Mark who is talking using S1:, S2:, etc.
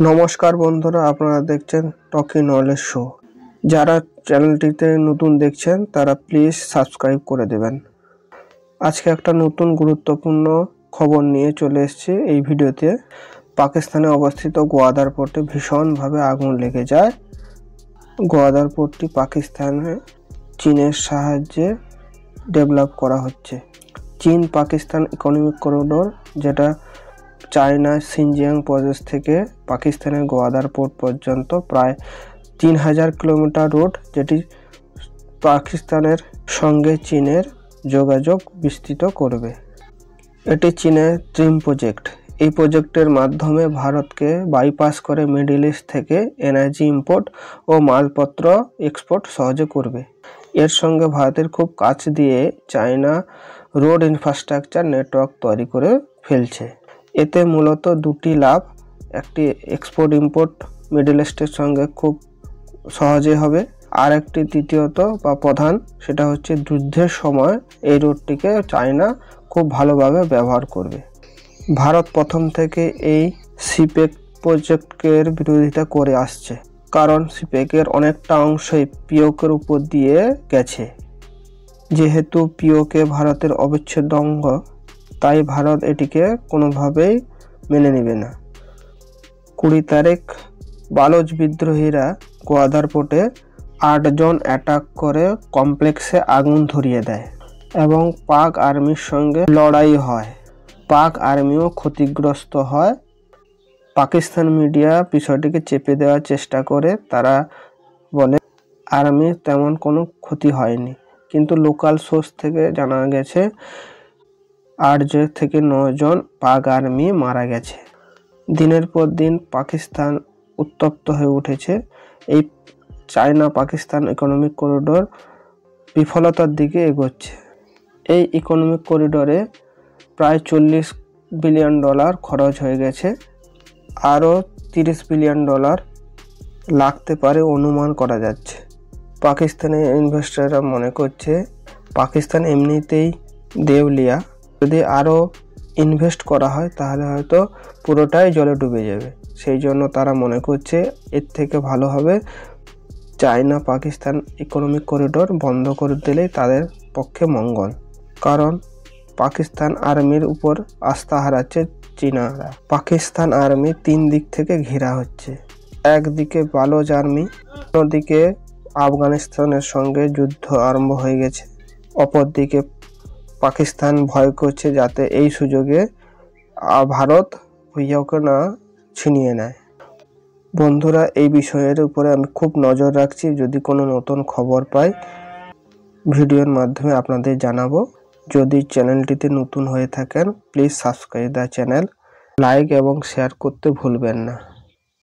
S1: নমস্কার বন্ধুরা, আপনারা দেখছেন টকি নলেজ শো। যারা চ্যানেলটিতে নতুন দেখছেন তারা প্লিজ সাবস্ক্রাইব করে দেবেন। আজকে একটা নতুন গুরুত্বপূর্ণ খবর নিয়ে চলে এসেছি এই ভিডিওতে। পাকিস্তানে অবস্থিত গোয়াদার পোর্টে ভীষণভাবে আগুন লেগে যায়। গোয়াদার পোর্টটি পাকিস্তানে চীনের সাহায্যে ডেভেলপ করা হচ্ছে। চীন পাকিস্তান ইকোনমিক করিডোর, যেটা চায়না সিনজিয়াং প্রদেশ থেকে পাকিস্তানের গোয়াদার পোর্ট পর্যন্ত প্রায় 3000 কিলোমিটার রোড, যেটি পাকিস্তানের সঙ্গে চীনের যোগাযোগ বিস্তৃত করবে। এটি চীনের ড্রিম প্রজেক্ট। এই প্রজেক্টের মাধ্যমে ভারতকে বাইপাস করে মিডল ইস্ট থেকে এনার্জি ইম্পোর্ট ও মালপত্র এক্সপোর্ট সহজে করবে। এর সঙ্গে ভারতের খুব কাছ দিয়ে চায়না রোড ইনফ্রাস্ট্রাকচার নেটওয়ার্ক তৈরি করে ফেলছে। এতে মূলত দুটি লাভ। একটি, এক্সপোর্ট ইম্পোর্ট মিডল ইস্টের সঙ্গে খুব সহজে হবে। আর একটি দ্বিতীয়ত বা প্রধান, সেটা হচ্ছে যুদ্ধের সময় এই রোডটিকে চায়না খুব ভালোভাবে ব্যবহার করবে। ভারত প্রথম থেকে এই সিপেক প্রজেক্টের বিরোধিতা করে আসছে, কারণ সিপেকের অনেকটা অংশই পিওকের উপর দিয়ে গেছে। যেহেতু পিওকে ভারতের অবিচ্ছেদ্য অঙ্গ, তাই ভারত এটিকে কোনোভাবেই মেনে নেবে না। 20 তারিখ বালোচ বিদ্রোহীরা গোয়াদার পোর্টে 8 জন অ্যাটাক করে কমপ্লেক্সে আগুন ধরিয়ে দেয় এবং পাক আর্মির সঙ্গে লড়াই হয়। পাক আর্মিও ক্ষতিগ্রস্ত হয়। পাকিস্তান মিডিয়া বিষয়টিকে চেপে দেওয়ার চেষ্টা করে। তারা বলে আর্মির তেমন কোনো ক্ষতি হয়নি, কিন্তু লোকাল সোর্স থেকে জানা গেছে 8 থেকে 9 জন পাক আর্মি মারা গেছে। দিনের পর দিন পাকিস্তান উত্তপ্ত হয়ে উঠেছে। এই চায়না পাকিস্তান ইকোনমিক করিডোর বিফলতার দিকে এগোচ্ছে। এই ইকোনমিক করিডোরে প্রায় $40 বিলিয়ন খরচ হয়ে গেছে। আরও $30 বিলিয়ন লাগতে পারে অনুমান করা যাচ্ছে। পাকিস্তানের ইনভেস্টররা মনে করছে পাকিস্তান এমনিতেই দেউলিয়া, যদি আরও ইনভেস্ট করা হয় তাহলে হয়তো পুরোটাই জলে ডুবে যাবে। সেই জন্য তারা মনে করছে এর থেকে ভালো হবে চায়না পাকিস্তান ইকোনমিক করিডোর বন্ধ করে দিলেই তাদের পক্ষে মঙ্গল। কারণ পাকিস্তান আর্মির উপর আস্থা হারাচ্ছে চীনারা। পাকিস্তান আর্মি 3 দিক থেকে ঘেরা হচ্ছে। একদিকে বালোচ আর্মি, অন্যদিকে আফগানিস্তানের সঙ্গে যুদ্ধ আরম্ভ হয়ে গেছে। অপরদিকে পাকিস্তান ভয় করছে যাতে এই সুযোগে ভারত পিওকে না ছিনিয়ে নেয়। বন্ধুরা, এই বিষয়ের উপরে আমি খুব নজর রাখছি। যদি কোনো নতুন খবর পাই ভিডিওর মাধ্যমে আপনাদের জানাবো। যদি চ্যানেলটিতে নতুন হয়ে থাকেন please subscribe the channel, like এবং শেয়ার করতে ভুলবেন না।